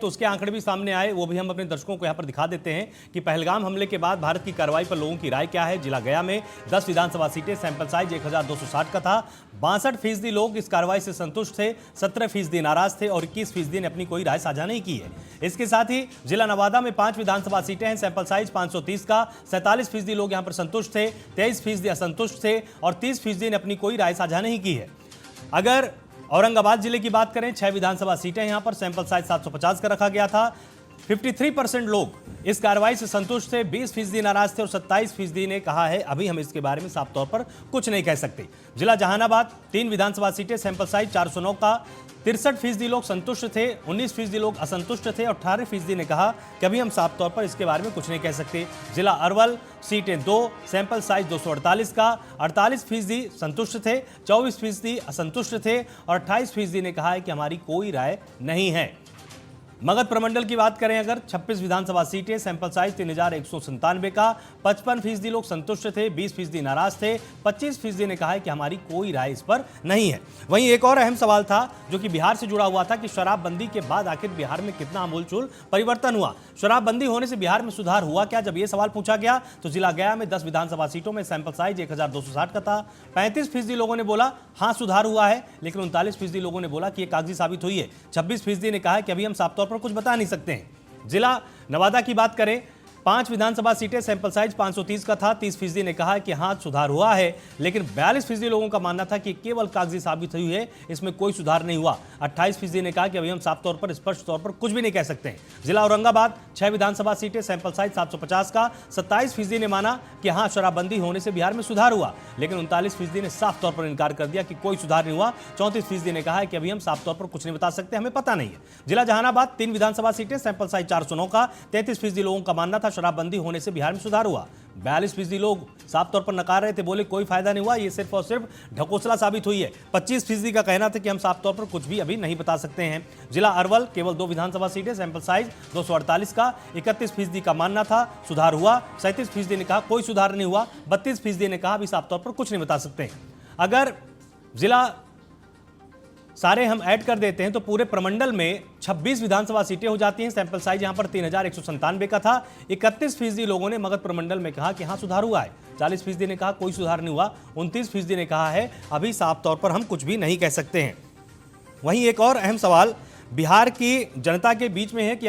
तो उसके आंकड़े भी सामने आए, वो भी हम अपने दर्शकों को यहाँ पर दिखा देते हैं कि पहलगाम हमले के बाद भारत की कार्रवाई पर लोगों की राय क्या है। जिला गया में 10 विधानसभा सीटें, सैंपल साइज 1260 का था। 62% लोग इस कार्रवाई से संतुष्ट थे, 17% नाराज थे और 21% ने अपनी कोई राय साझा नहीं की है। इसके साथ ही जिला नवादा में 5 विधानसभा सीटें हैं, सैंपल साइज 530 का। 47% लोग यहां पर संतुष्ट थे, 23% असंतुष्ट थे और 30% ने अपनी कोई राय साझा नहीं की है। अगर औरंगाबाद जिले की बात करें, 6 विधानसभा सीटें यहां पर, सैंपल साइज 750 का रखा गया था। 53% लोग इस कार्रवाई से संतुष्ट थे, 20% नाराज थे और 27% ने कहा है अभी हम इसके बारे में साफ तौर पर कुछ नहीं कह सकते। जिला जहानाबाद 3 विधानसभा सीटें, सैंपल साइज 409 का। 63% लोग संतुष्ट थे, 19% लोग असंतुष्ट थे और 18% ने कहा कि अभी हम साफ तौर पर इसके बारे में कुछ नहीं कह सकते। जिला अरवल सीटें 2, सैंपल साइज 248 का। 48% संतुष्ट थे, 24% असंतुष्ट थे और 28% ने कहा है कि हमारी कोई राय नहीं है। मगध प्रमंडल की बात करें अगर, 26 विधानसभा सीटें, सैंपल साइज 3197 का। 55% लोग संतुष्ट थे, 20% नाराज थे, 25% ने कहा है कि हमारी कोई राय इस पर नहीं है। वहीं एक और अहम सवाल था जो कि बिहार से जुड़ा हुआ था कि शराबबंदी के बाद आखिर बिहार में कितना आमूलचूल परिवर्तन हुआ, शराबबंदी होने से बिहार में सुधार हुआ क्या? जब यह सवाल पूछा गया तो जिला गया में 10 विधानसभा सीटों में सैंपल साइज 1260 का था। 35% लोगों ने बोला हाँ सुधार हुआ है, लेकिन 39% लोगों ने बोला कि यह कागजी साबित हुई है। 26% ने कहा कि अभी हम साफ तौर पर कुछ बता नहीं सकते हैं। जिला नवादा की बात करें, 5 विधानसभा सीटें, सैंपल साइज 530 का था। 30% ने कहा कि हाँ सुधार हुआ है, लेकिन 42% लोगों का मानना था कि केवल कागजी साबित हुई है, इसमें कोई सुधार नहीं हुआ। 28% ने कहा कि अभी हम साफ तौर पर, स्पष्ट तौर पर कुछ भी नहीं कह सकते हैं। जिला औरंगाबाद 6 विधानसभा सीटें, सैंपल साइज 750 का। 27% ने माना कि हाँ शराबबंदी होने से बिहार में सुधार हुआ, लेकिन 39% ने साफ तौर पर इनकार कर दिया कि कोई सुधार नहीं हुआ। 34% ने कहा है कि अभी हम साफ तौर पर कुछ नहीं बता सकते, हमें पता नहीं है। जिला जहानाबाद 3 विधानसभा सीटें, सैंपल साइज 409 का। 33% लोगों का मानना था शराबबंदी होने से बिहार में सुधार हुआ। 42% लोग साफ तौर पर नकार रहे थे, बोले कोई फायदा नहीं हुआ, ये सिर्फ और सिर्फ ढकोसला साबित हुई है। 25% का कहना था कि हम साफ तौर पर कुछ भी अभी नहीं बता सकते हैं। जिला अरवल केवल 2 विधानसभा सीटें, सैंपल साइज 248 का। 31% का मानना था सुधार हुआ। 37% ने कहा कोई सुधार नहीं हुआ। 32% ने कहा अभी साफ तौर पर कुछ नहीं बता सकते। अगर जिला सारे हम ऐड कर देते हैं तो पूरे प्रमंडल में 26 विधानसभा सीटें हो जाती हैं। सैंपल साइज यहां पर 3197 का था। 31% लोगों ने मगध प्रमंडल में कहा कि हाँ सुधार हुआ है। 40% ने कहा कोई सुधार नहीं हुआ। 29% ने कहा है अभी साफ तौर पर हम कुछ भी नहीं कह सकते हैं। वहीं एक और अहम सवाल बिहार की जनता के बीच में है कि